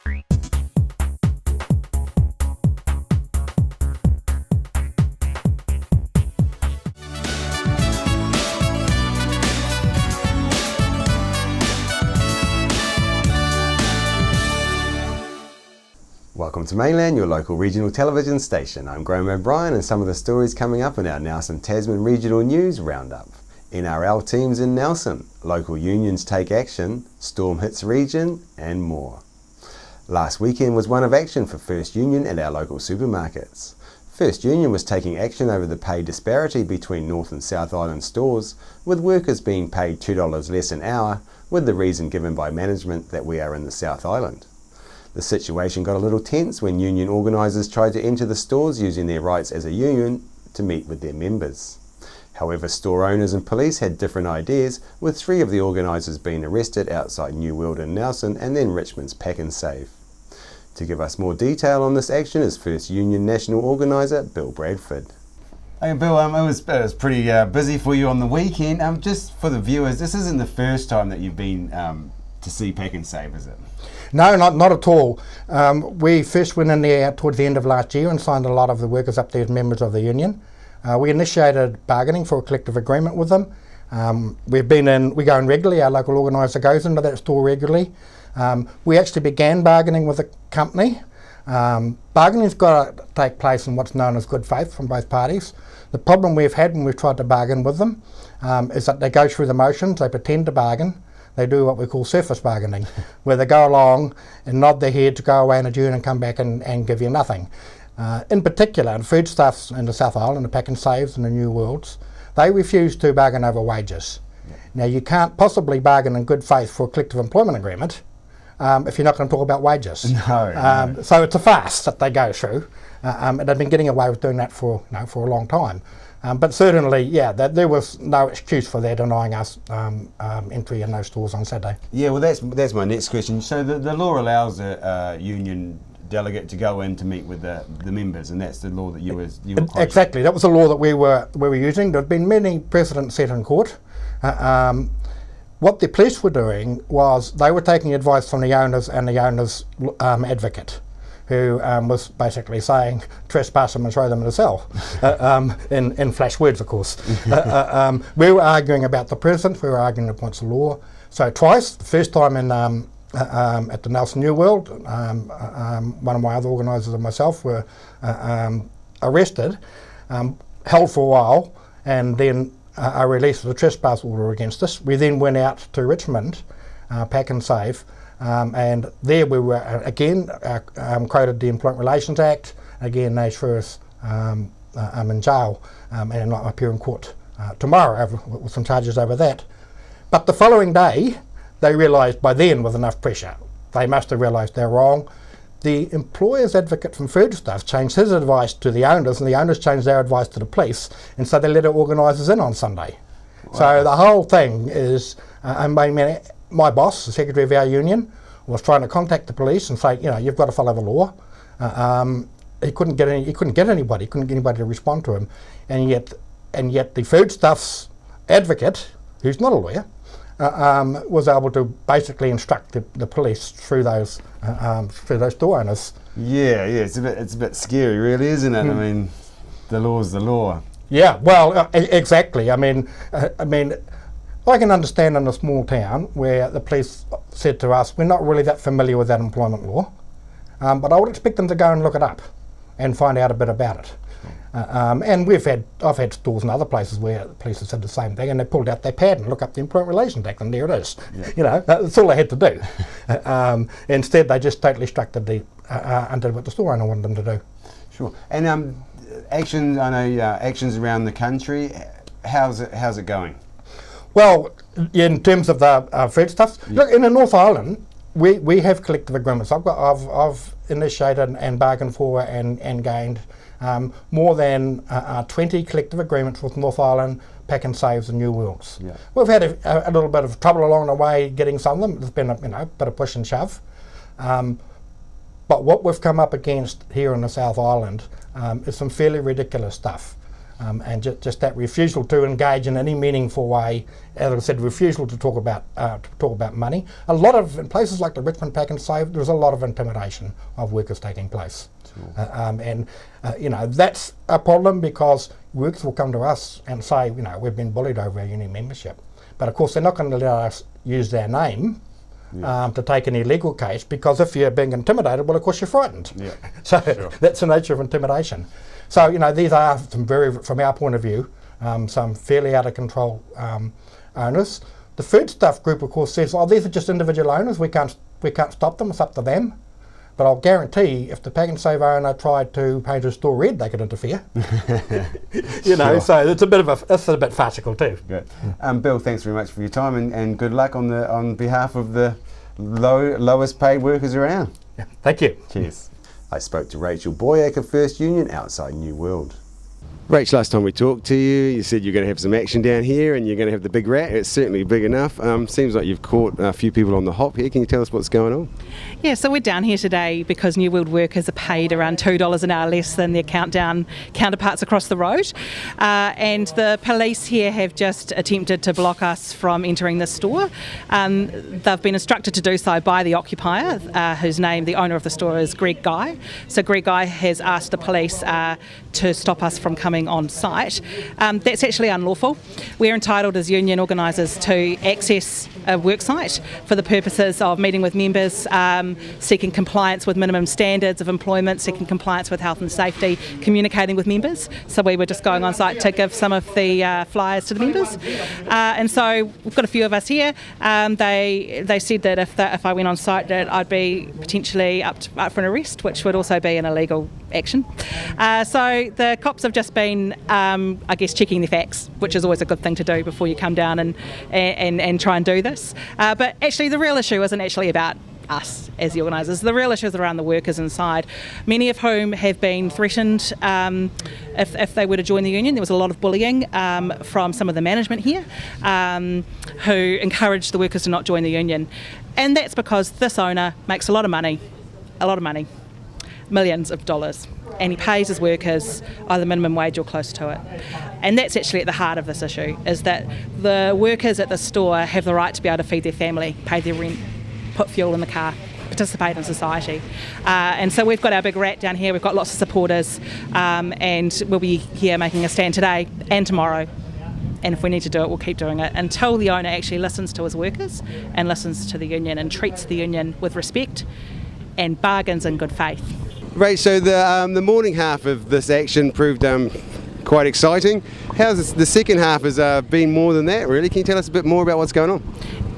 Welcome to Mainland, your local regional television station. I'm Graham O'Brien, and some of the stories coming up in our Nelson Tasman Regional News Roundup. NRL teams in Nelson, local unions take action, storm hits region, and more. Last weekend was one of action for First Union at our local supermarkets. First Union was taking action over the pay disparity between North and South Island stores, with workers being paid $2 less an hour, with the reason given by management that we are in the South Island. The situation got a little tense when union organisers tried to enter the stores using their rights as a union to meet with their members. However, store owners and police had different ideas, with 3 of the organisers being arrested outside New World in Nelson and then Richmond's Pack and Save. To give us more detail on this action is First Union National Organiser Bill Bradford. Hey Bill, it was pretty busy for you on the weekend. Just for the viewers, this isn't the first time that you've been to see Pack and Save, is it? No, not at all. We first went in there towards the end of last year and signed a lot of the workers up there as members of the union. We initiated bargaining for a collective agreement with them. We go in regularly, our local organiser goes into that store regularly. We actually began bargaining with the company. Bargaining's got to take place in what's known as good faith from both parties. The problem we've had when we've tried to bargain with them is that they go through the motions, they pretend to bargain. They do what we call surface bargaining, where they go along and nod their head to go away and adjourn and come back and give you nothing. In particular, in foodstuffs in the South Island, the Pack and Saves and the New Worlds, they refuse to bargain over wages. Now, you can't possibly bargain in good faith for a collective employment agreement if you're not going to talk about wages. No. So it's a farce that they go through, and they've been getting away with doing that for a long time. But certainly, there was no excuse for their denying us entry in those stores on Saturday. Yeah, well, that's my next question. So the law allows a union delegate to go in to meet with the members, and that's the law that you were quoting. Exactly, that was the law that we were using. There had been many precedents set in court. What the police were doing was they were taking advice from the owners and the owners' advocate, who was basically saying, trespass them and throw them in a cell, in flash words, of course. We were arguing about the present, we were arguing the points of law. So twice, the first time at the Nelson New World, one of my other organisers and myself were arrested, held for a while, and then a release of the trespass order against us. We then went out to Richmond, Pack and Save, and there we were again quoted the Employment Relations Act. Again, they threw us in jail and not appear in court tomorrow with some charges over that. But the following day, they realised by then, with enough pressure, they must have realised they're wrong. The employer's advocate from Foodstuffs changed his advice to the owners, and the owners changed their advice to the police, and so they let our organisers in on Sunday. Wow. So the whole thing is, my boss, the secretary of our union, was trying to contact the police and say, you've got to follow the law. He couldn't get anybody to respond to him, and yet the Foodstuffs advocate, who's not a lawyer, was able to basically instruct the police through those store owners. Yeah, it's a bit scary, really, isn't it? I mean, the law's the law. Yeah, well, exactly. I mean, I can understand in a small town where the police said to us, we're not really that familiar with that employment law, but I would expect them to go and look it up and find out a bit about it. And I've had stores in other places where the police have said the same thing, and they pulled out their pad and looked up the Employment Relations Act, and there it is. Yeah. That's all they had to do. Instead, they just totally structured undid what the store owner wanted them to do. Sure. And actions around the country. How's it going? Well, in terms of the foodstuffs, look, in the North Island, we have collective agreements. I've initiated and bargained for and gained more than 20 collective agreements with North Island, Pack and Saves and New Worlds. Yeah. We've had a little bit of trouble along the way getting some of them. There's been a bit of push and shove. But what we've come up against here in the South Island is some fairly ridiculous stuff. And just that refusal to engage in any meaningful way, as I said, refusal to talk about money. A lot of, in places like the Richmond Pack and Save, there's a lot of intimidation of workers taking place. That's a problem, because workers will come to us and say, we've been bullied over our union membership. But of course, they're not going to let us use their name to take any legal case, because if you're being intimidated, well, of course, you're frightened. Yeah. So Sure. that's the nature of intimidation. So, these are from our point of view, some fairly out of control owners. The Foodstuff Group, of course, says, these are just individual owners. We can't stop them. It's up to them. But I'll guarantee, if the Pack and Save owner tried to paint his store red, they could interfere. Sure. So it's a bit farcical too. Good. Bill, thanks very much for your time, and good luck on behalf of the lowest paid workers around. Yeah. Thank you. Cheers. I spoke to Rachel Boyack of First Union outside New World. Rach, last time we talked to you, you said you're going to have some action down here and you're going to have the big rat. It's certainly big enough. Seems like you've caught a few people on the hop here. Can you tell us what's going on? Yeah, so we're down here today because New World workers are paid around $2 an hour less than their counterparts across the road. And the police here have just attempted to block us from entering the store. They've been instructed to do so by the occupier, whose name, the owner of the store, is Greg Guy. So Greg Guy has asked the police to stop us from coming on site. That's actually unlawful. We're entitled as union organisers to access a work site for the purposes of meeting with members, seeking compliance with minimum standards of employment, seeking compliance with health and safety, communicating with members. So we were just going on site to give some of the flyers to the members. And so we've got a few of us here. They said that if I went on site that I'd be potentially up for an arrest, which would also be an illegal action. So the cops have just been, checking the facts, which is always a good thing to do before you come down and try and do this. But actually the real issue isn't actually about us as the organisers. The real issue is around the workers inside, many of whom have been threatened if they were to join the union. There was a lot of bullying from some of the management here who encouraged the workers to not join the union. And that's because this owner makes a lot of money, millions of dollars, and he pays his workers either minimum wage or close to it. And that's actually at the heart of this issue, is that the workers at the store have the right to be able to feed their family, pay their rent, put fuel in the car, participate in society. And so we've got our big rat down here, we've got lots of supporters, and we'll be here making a stand today and tomorrow. And if we need to do it, we'll keep doing it until the owner actually listens to his workers and listens to the union and treats the union with respect and bargains in good faith. Rach, so the morning half of this action proved quite exciting. How's the second half has been more than that, really? Can you tell us a bit more about what's going on?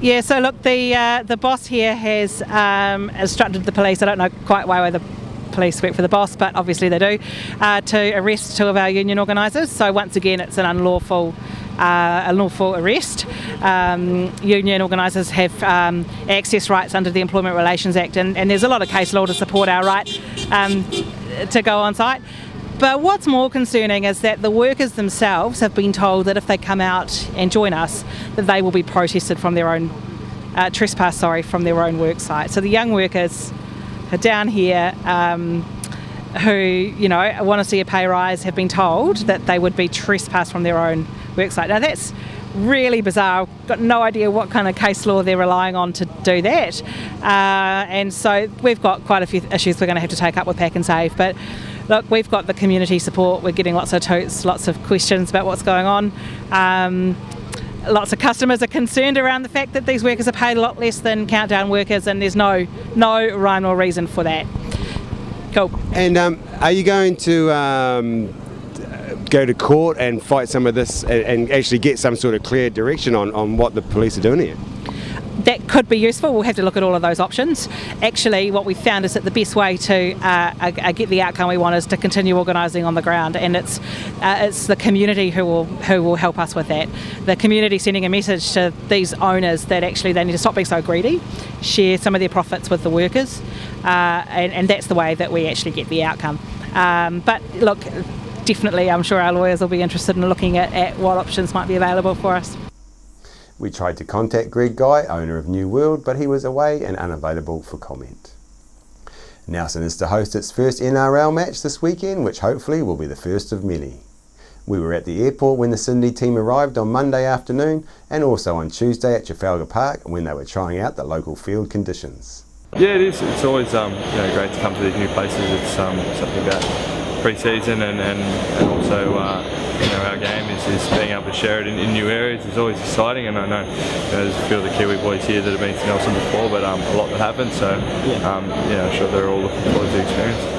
Yeah, so look, the boss here has instructed the police, I don't know quite why the police work for the boss, but obviously they do, to arrest two of our union organisers. So once again, it's an unlawful arrest. Union organisers have access rights under the Employment Relations Act, and there's a lot of case law to support our right to go on site. But what's more concerning is that the workers themselves have been told that if they come out and join us, that they will be protested from their own from their own work site. So the young workers are down here who want to see a pay rise have been told that they would be trespassed from their own work site. Now that's really bizarre. I've got no idea what kind of case law they're relying on to do that. And so we've got quite a few issues we're going to have to take up with Pack and Save. But look, we've got the community support. We're getting lots of tweets, lots of questions about what's going on. Lots of customers are concerned around the fact that these workers are paid a lot less than countdown workers, and there's no rhyme or reason for that. Cool. And are you going to go to court and fight some of this and actually get some sort of clear direction on what the police are doing here? That could be useful. We'll have to look at all of those options. Actually, what we've found is that the best way to get the outcome we want is to continue organising on the ground, and it's the community who will help us with that. The community sending a message to these owners that actually they need to stop being so greedy, share some of their profits with the workers, and that's the way that we actually get the outcome. But look, definitely I'm sure our lawyers will be interested in looking at what options might be available for us. We tried to contact Greg Guy, owner of New World, but he was away and unavailable for comment. Nelson is to host its first NRL match this weekend, which hopefully will be the first of many. We were at the airport when the Sydney team arrived on Monday afternoon and also on Tuesday at Trafalgar Park when they were trying out the local field conditions. Yeah, it is. It's always great to come to these new places. It's something about pre-season and also our game is being able to share it in new areas is always exciting. And I know there's a few of the Kiwi boys here that have been to Nelson before, but a lot that happened. So I'm sure they're all looking forward to the experience.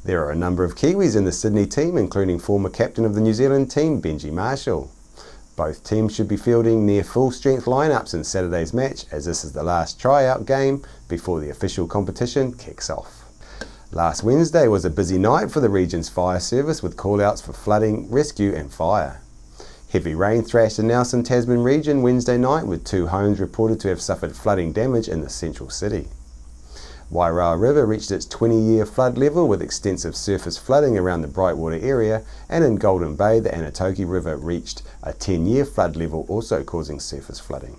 There are a number of Kiwis in the Sydney team, including former captain of the New Zealand team, Benji Marshall. Both teams should be fielding near full-strength lineups in Saturday's match, as this is the last tryout game before the official competition kicks off. Last Wednesday was a busy night for the region's fire service with call-outs for flooding, rescue and fire. Heavy rain thrashed the Nelson Tasman region Wednesday night, with 2 homes reported to have suffered flooding damage in the central city. Wairau River reached its 20-year flood level with extensive surface flooding around the Brightwater area, and in Golden Bay the Anatoki River reached a 10-year flood level, also causing surface flooding.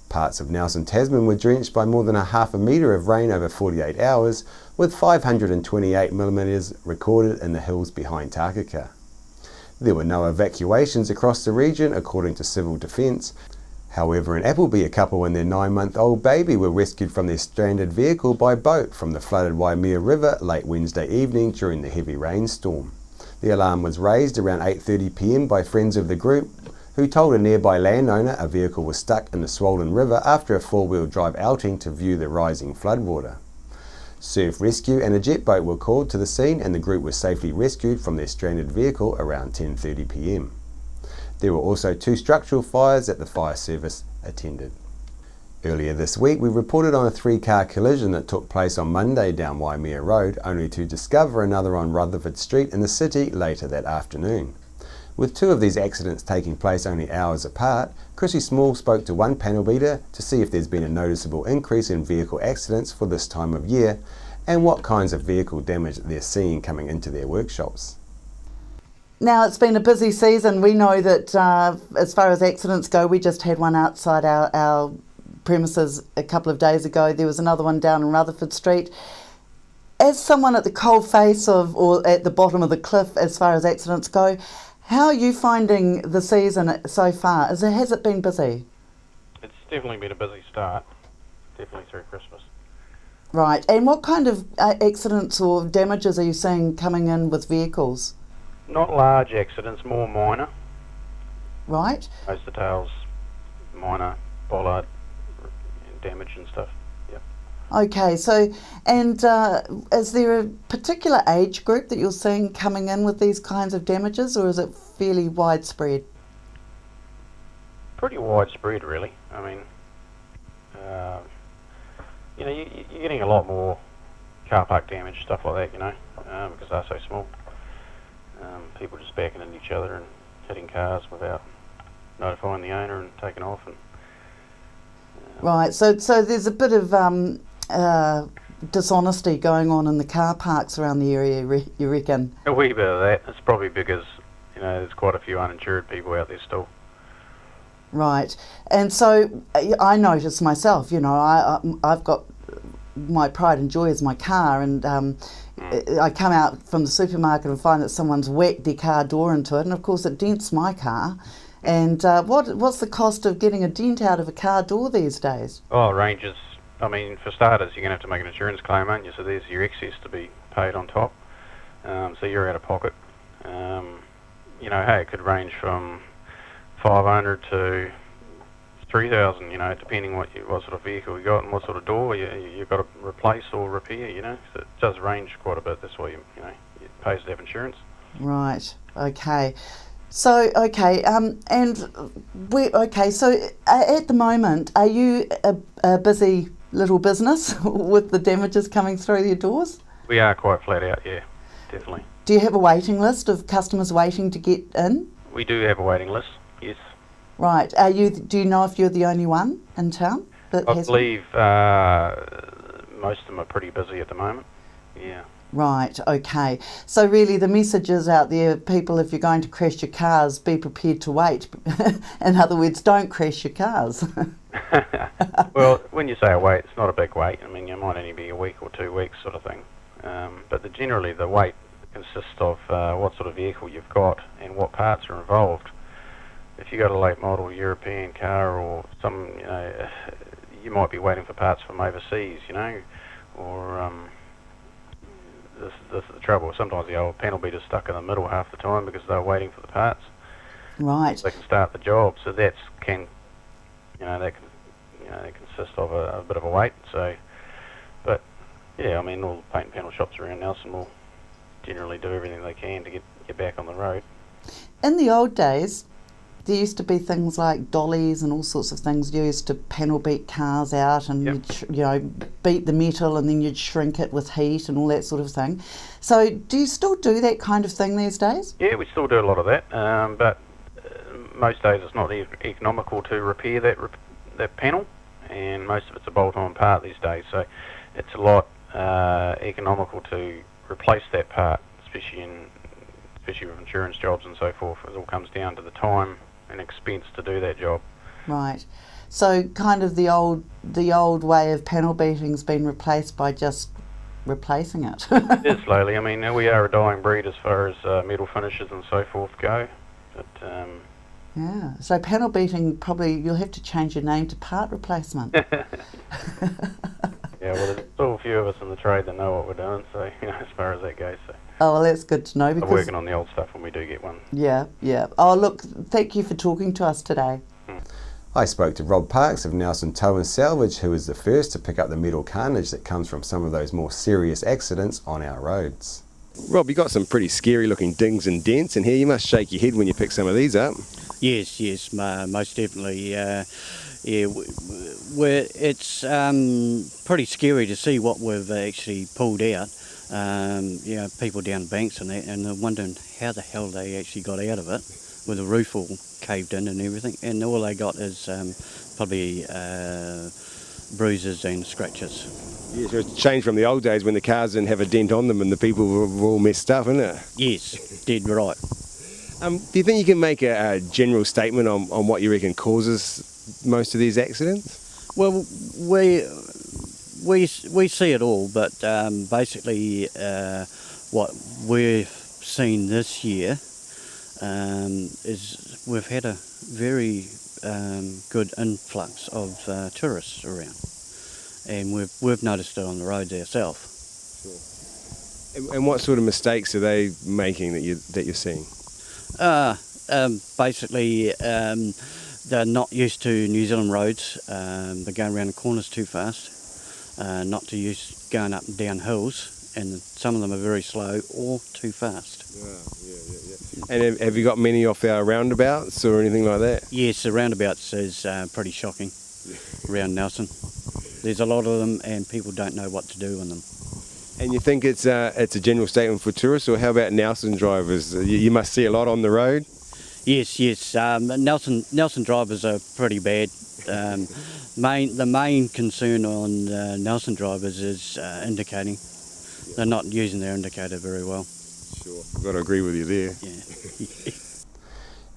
Parts of Nelson Tasman were drenched by more than a half a metre of rain over 48 hours, with 528 millimetres recorded in the hills behind Takaka. There were no evacuations across the region according to Civil Defence. However, in Appleby, a couple and their 9-month-old baby were rescued from their stranded vehicle by boat from the flooded Waimea River late Wednesday evening during the heavy rainstorm. The alarm was raised around 8:30 p.m. by friends of the group, who told a nearby landowner a vehicle was stuck in the swollen river after a 4-wheel drive outing to view the rising floodwater. Surf Rescue and a jet boat were called to the scene, and the group was safely rescued from their stranded vehicle around 10:30 p.m. There were also 2 structural fires that the fire service attended. Earlier this week, we reported on a 3-car collision that took place on Monday down Waimea Road, only to discover another on Rutherford Street in the city later that afternoon. With 2 of these accidents taking place only hours apart, Chrissy Small spoke to one panel beater to see if there's been a noticeable increase in vehicle accidents for this time of year and what kinds of vehicle damage they're seeing coming into their workshops. Now, it's been a busy season. We know that as far as accidents go, we just had one outside our premises a couple of days ago. There was another one down in Rutherford Street. As someone at the coal face or at the bottom of the cliff as far as accidents go, how are you finding the season so far? Has it been busy? It's definitely been a busy start, definitely through Christmas. Right, and what kind of accidents or damages are you seeing coming in with vehicles? Not large accidents, more minor. Right. Most of the tails, minor, bollard, damage and stuff. Yep. Okay, so, and is there a particular age group that you're seeing coming in with these kinds of damages, or is it fairly widespread? Pretty widespread, really. I mean, you're getting a lot more car park damage, stuff like that, because they're so small. People just backing into each other and hitting cars without notifying the owner and taking off. And right, so there's a bit of dishonesty going on in the car parks around the area, you reckon? a wee bit of that. It's probably because there's quite a few uninsured people out there still. Right, and so I notice myself, I've got my pride and joy is my car, and I come out from the supermarket and find that someone's whacked their car door into it, and of course it dents my car. And what's the cost of getting a dent out of a car door these days? Oh, ranges. I mean, for starters, you're going to have to make an insurance claim, aren't you? So there's your excess to be paid on top. So you're out of pocket. It could range from 500 to 3,000, depending what sort of vehicle you got and what sort of door you've got to replace or repair, So it does range quite a bit. That's why, it pays to have insurance. Right, okay. So, okay, so at the moment, are you a busy little business with the damages coming through your doors? We are quite flat out, yeah, definitely. Do you have a waiting list of customers waiting to get in? We do have a waiting list, yes. Right. Do you know if you're the only one in town that I has believe most of them are pretty busy at the moment, yeah. Right, okay. So really the message is out there, people, if you're going to crash your cars, be prepared to wait. In other words, don't crash your cars. Well, when you say a wait, it's not a big wait. I mean, it might only be a week or 2 weeks sort of thing. But generally the wait consists of what sort of vehicle you've got and what parts are involved. If you got a late model European car or some, you might be waiting for parts from overseas, or this is the trouble. Sometimes the old panel beater's stuck in the middle half the time because they're waiting for the parts. Right. So they can start the job. So that can consist of a bit of a wait. So, but yeah, I mean, all the paint and panel shops around Nelson will generally do everything they can to get back on the road. In the old days, there used to be things like dollies and all sorts of things used to panel beat cars out, and you'd beat the metal and then you'd shrink it with heat and all that sort of thing. So do you still do that kind of thing these days? Yeah, we still do a lot of that, but most days it's not economical to repair that panel, and most of it's a bolt-on part these days. So it's a lot economical to replace that part, especially with insurance jobs and so forth. It all comes down to the time and expense to do that job. Right. So kind of the old way of panel beating's been replaced by just replacing it. It is slowly. I mean, we are a dying breed as far as metal finishes and so forth go. But yeah. So panel beating, probably you'll have to change your name to part replacement. Yeah, well, there's still a few of us in the trade that know what we're doing, so, as far as that goes. So. Oh, well, that's good to know. I'm Because working on the old stuff when we do get one. Yeah. Oh, look, thank you for talking to us today. I spoke to Rob Parks of Nelson Tow and Salvage, who was the first to pick up the metal carnage that comes from some of those more serious accidents on our roads. Rob, you got some pretty scary looking dings and dents in here. You must shake your head when you pick some of these up. Yes, most definitely. It's pretty scary to see what we've actually pulled out. People down banks and that, and they're wondering how the hell they actually got out of it, with the roof all caved in and everything, and all they got is probably bruises and scratches. Yeah, so it's changed from the old days when the cars didn't have a dent on them and the people were all messed up, isn't it? Yes, dead right. Do you think you can make a general statement on what you reckon causes most of these accidents? Well, we see it all, but basically what we've seen this year is we've had a very good influx of tourists around, and we've noticed it on the roads ourselves. Sure. And what sort of mistakes are they making that you're seeing? Basically, they're not used to New Zealand roads. They're going around the corners too fast. Not to use going up and down hills, and some of them are very slow or too fast. Yeah. And have you got many off our roundabouts or anything like that? Yes, the roundabouts is pretty shocking around Nelson. There's a lot of them, and people don't know what to do with them. And you think it's a general statement for tourists, or how about Nelson drivers? You must see a lot on the road. Yes. Nelson drivers are pretty bad. The main concern on Nelson drivers is indicating. They're not using their indicator very well. Sure, I've got to agree with you there. Yeah.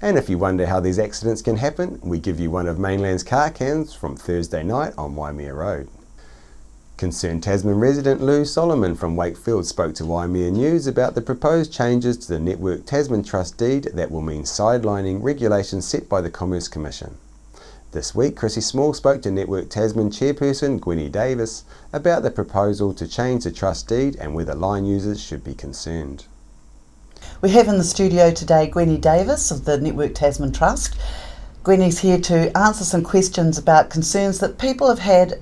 And if you wonder how these accidents can happen, we give you one of Mainland's car cams from Thursday night on Waimea Road. Concerned Tasman resident Lou Solomon from Wakefield spoke to Waimea News about the proposed changes to the Network Tasman Trust deed that will mean sidelining regulations set by the Commerce Commission. This week, Chrissy Small spoke to Network Tasman chairperson Gwenny Davis about the proposal to change the trust deed and whether line users should be concerned. We have in the studio today Gwenny Davis of the Network Tasman Trust. Gwenny's here to answer some questions about concerns that people have had,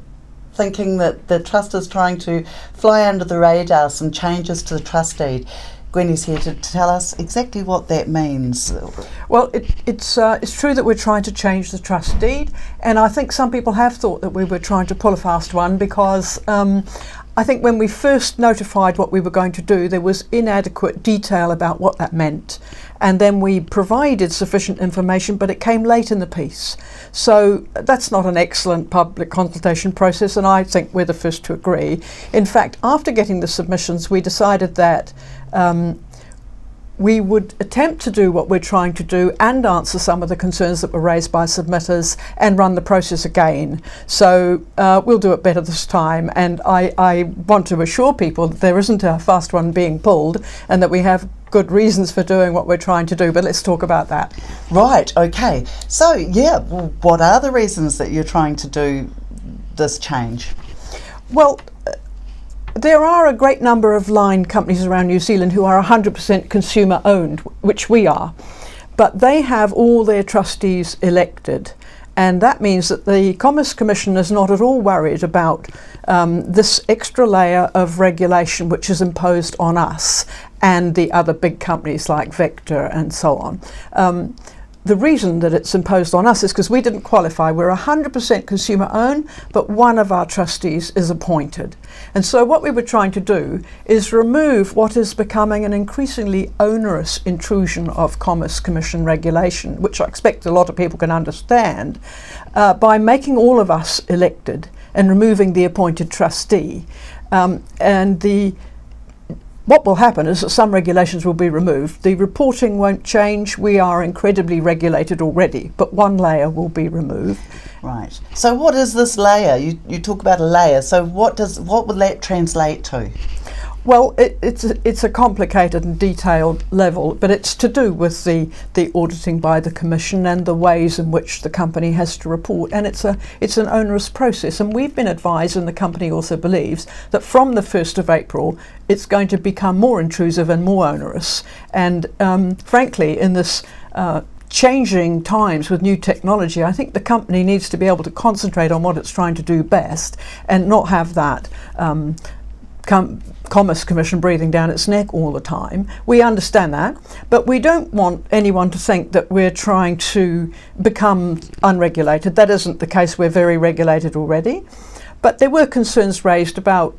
thinking that the trust is trying to fly under the radar, some changes to the trust deed. Gwenny's here to tell us exactly what that means. Well, it's true that we're trying to change the trust deed, and I think some people have thought that we were trying to pull a fast one, because I think when we first notified what we were going to do, there was inadequate detail about what that meant, and then we provided sufficient information, but it came late in the piece. So that's not an excellent public consultation process, and I think we're the first to agree. In fact, after getting the submissions, we decided that we would attempt to do what we're trying to do and answer some of the concerns that were raised by submitters and run the process again. So we'll do it better this time, and I want to assure people that there isn't a fast one being pulled and that we have good reasons for doing what we're trying to do, but let's talk about that. Right, okay. So, yeah, what are the reasons that you're trying to do this change? Well, there are a great number of line companies around New Zealand who are 100% consumer owned, which we are, but they have all their trustees elected. And that means that the Commerce Commission is not at all worried about this extra layer of regulation which is imposed on us and the other big companies like Vector and so on. The reason that it's imposed on us is because we didn't qualify. We're 100% consumer owned, but one of our trustees is appointed. And so what we were trying to do is remove what is becoming an increasingly onerous intrusion of Commerce Commission regulation, which I expect a lot of people can understand, by making all of us elected and removing the appointed trustee. What will happen is that some regulations will be removed. The reporting won't change. We are incredibly regulated already, but one layer will be removed. Right. So what is this layer? You talk about a layer. So what will that translate to? Well, it's a complicated and detailed level, but it's to do with the auditing by the Commission and the ways in which the company has to report, and it's an onerous process. And we've been advised, and the company also believes, that from the 1st of April it's going to become more intrusive and more onerous. And frankly, in this changing times with new technology, I think the company needs to be able to concentrate on what it's trying to do best and not have that Commerce Commission breathing down its neck all the time. We understand that, but we don't want anyone to think that we're trying to become unregulated. That isn't the case. We're very regulated already. But there were concerns raised about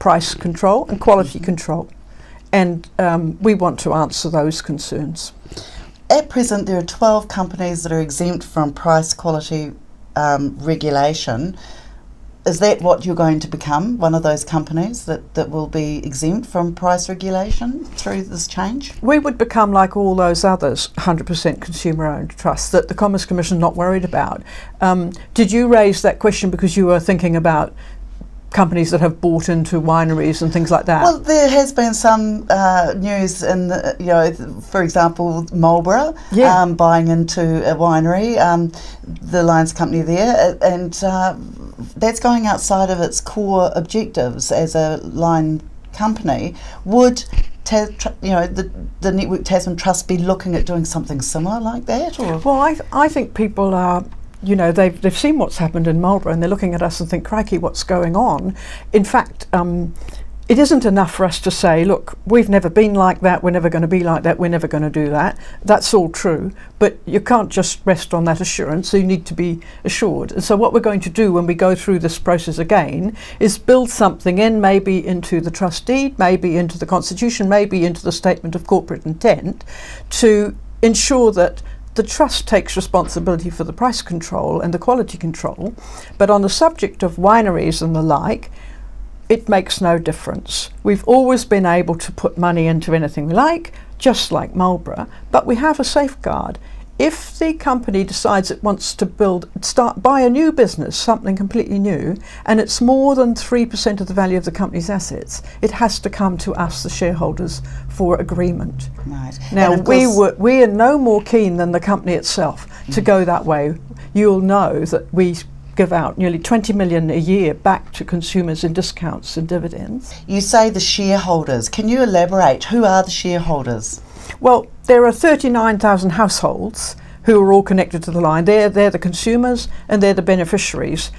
price control and quality control, and we want to answer those concerns. At present, there are 12 companies that are exempt from price quality regulation. Is that what you're going to become, one of those companies that will be exempt from price regulation through this change? We would become like all those others, 100% consumer-owned trusts that the Commerce Commission is not worried about. Did you raise that question because you were thinking about companies that have bought into wineries and things like that? Well, there has been some news in the, for example, Marlborough buying into a winery, the Lions company there, and that's going outside of its core objectives as a line company. Would the Network Tasman Trust be looking at doing something similar like that? Or? Well, I think people are, they've seen what's happened in Marlborough and they're looking at us and think, crikey, what's going on? In fact, it isn't enough for us to say, look, we've never been like that, we're never going to be like that, we're never going to do that. That's all true, but you can't just rest on that assurance, so you need to be assured. And so what we're going to do when we go through this process again is build something in, maybe into the trust deed, maybe into the Constitution, maybe into the Statement of Corporate Intent, to ensure that the trust takes responsibility for the price control and the quality control, but on the subject of wineries and the like, it makes no difference. We've always been able to put money into anything we like, just like Marlborough, but we have a safeguard. If the company decides it wants to buy a new business, something completely new, and it's more than 3% of the value of the company's assets, it has to come to us, the shareholders, for agreement. Right. Now, we are no more keen than the company itself to go that way. You'll know that we give out nearly 20 million a year back to consumers in discounts and dividends. You say the shareholders. Can you elaborate? Who are the shareholders? Well, there are 39,000 households who are all connected to the line. They're the consumers and they're the beneficiaries.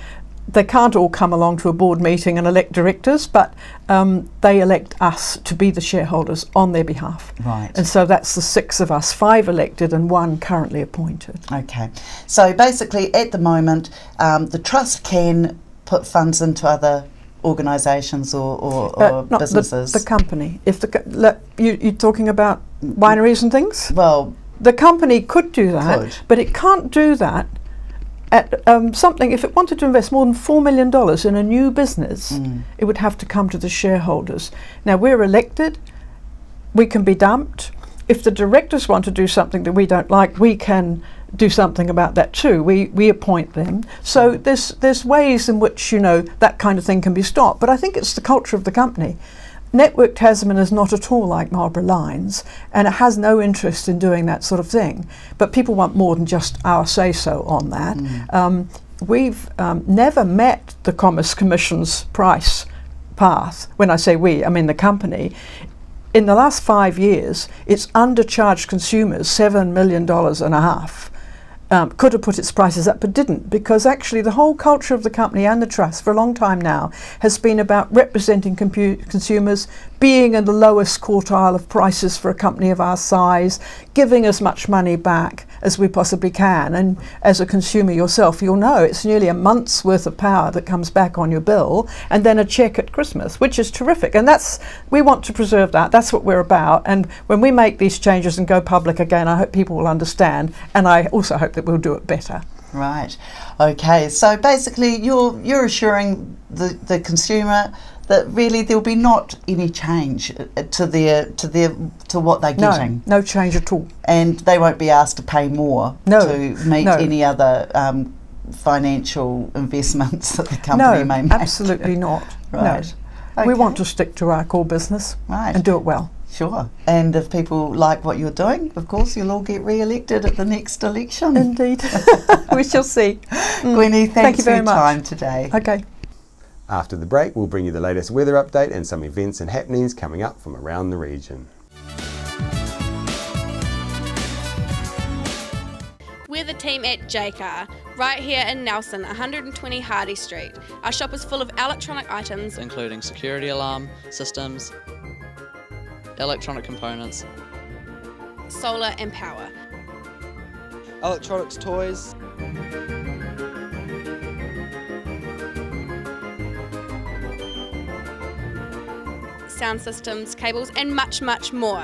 They can't all come along to a board meeting and elect directors, but they elect us to be the shareholders on their behalf. Right. And so that's the 6 of us, 5 elected and 1 currently appointed. Okay. So basically at the moment, the trust can put funds into other organisations or not businesses. The company. If you're talking about wineries and things? Well, the company could do that, but it can't do that at something. If it wanted to invest more than $4 million in a new business, it would have to come to the shareholders. Now, we're elected, we can be dumped, if the directors want to do something that we don't like, we can do something about that too. We appoint them. So there's ways in which, you know, that kind of thing can be stopped. But I think it's the culture of the company. Network Tasman is not at all like Marlborough Lines, and it has no interest in doing that sort of thing. But people want more than just our say-so on that. We've never met the Commerce Commission's price path. When I say we, I mean the company. In the last 5 years, it's undercharged consumers $7.5 million. Could have put its prices up but didn't, because actually the whole culture of the company and the trust for a long time now has been about representing consumers, being in the lowest quartile of prices for a company of our size, giving as much money back as we possibly can. And as a consumer yourself, you'll know it's nearly a month's worth of power that comes back on your bill, and then a cheque at Christmas, which is terrific. And we want to preserve that. That's what we're about. And when we make these changes and go public again, I hope people will understand, and I also hope that we'll do it better. Right. Okay. So basically, you're assuring the consumer that really there'll be not any change to what they're getting. No change at all. And they won't be asked to pay more to meet any other financial investments that the company may make. Absolutely not. Right. No. Okay. We want to stick to our core business and do it well. Sure. And if people like what you're doing, of course, you'll all get re-elected at the next election. Indeed. We shall see. Gwenny, Thank you for very your much. time today. Okay. After the break, we'll bring you the latest weather update and some events and happenings coming up from around the region. We're the team at JCar, right here in Nelson, 120 Hardy Street. Our shop is full of electronic items, including security alarm systems, electronic components, solar and power, electronics, toys, sound systems, cables, and much, much more.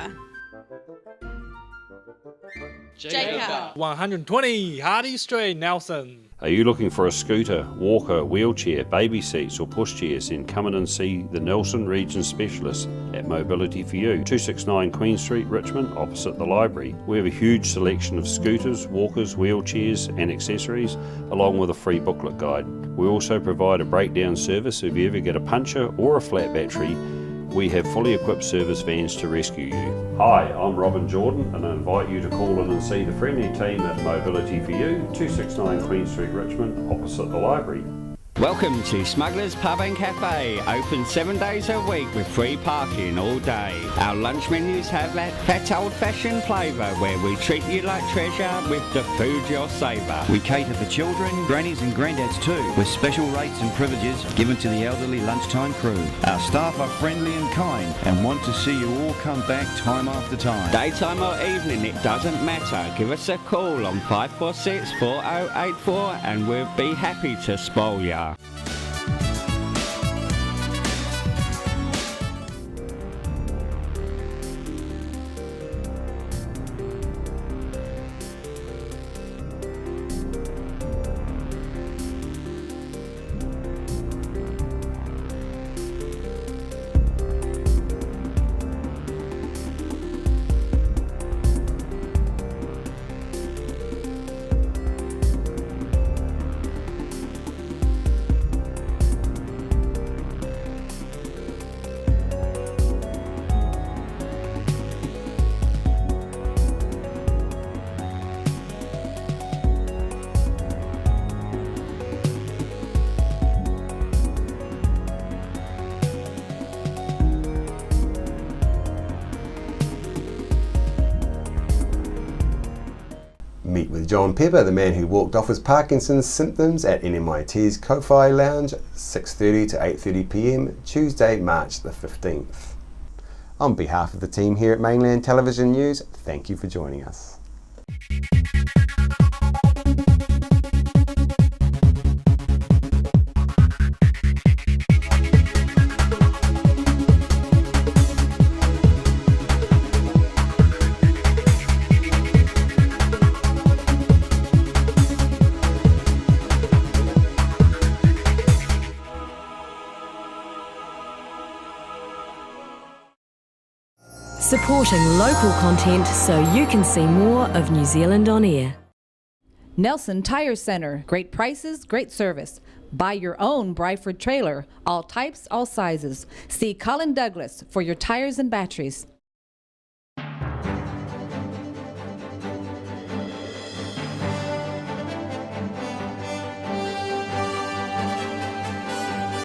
JCar. 120 Hardy Street, Nelson. Are you looking for a scooter, walker, wheelchair, baby seats or pushchairs? Then come in and see the Nelson Region Specialist at Mobility for You, 269 Queen Street, Richmond, opposite the library. We have a huge selection of scooters, walkers, wheelchairs and accessories, along with a free booklet guide. We also provide a breakdown service if you ever get a puncture or a flat battery. We have fully equipped service vans to rescue you. Hi, I'm Robin Jordan and I invite you to call in and see the friendly team at Mobility for You, 269 Queen Street, Richmond, opposite the library. Welcome to Smugglers Pub and Cafe, open 7 days a week with free parking all day. Our lunch menus have that old-fashioned flavour where we treat you like treasure with the food you'll savour. We cater for children, grannies and granddads too, with special rates and privileges given to the elderly lunchtime crew. Our staff are friendly and kind and want to see you all come back time after time. Daytime or evening, it doesn't matter. Give us a call on 546 4084 and we'll be happy to spoil ya. Meet with John Pepper, the man who walked off his Parkinson's symptoms at NMIT's Ko-Fi Lounge, 6:30 to 8:30 p.m, Tuesday, March the 15th. On behalf of the team here at Mainland Television News, thank you for joining us. supporting local content so you can see more of New Zealand on air. Nelson Tire Centre. Great prices, great service. Buy your own Bryford trailer. All types, all sizes. See Colin Douglas for your tires and batteries.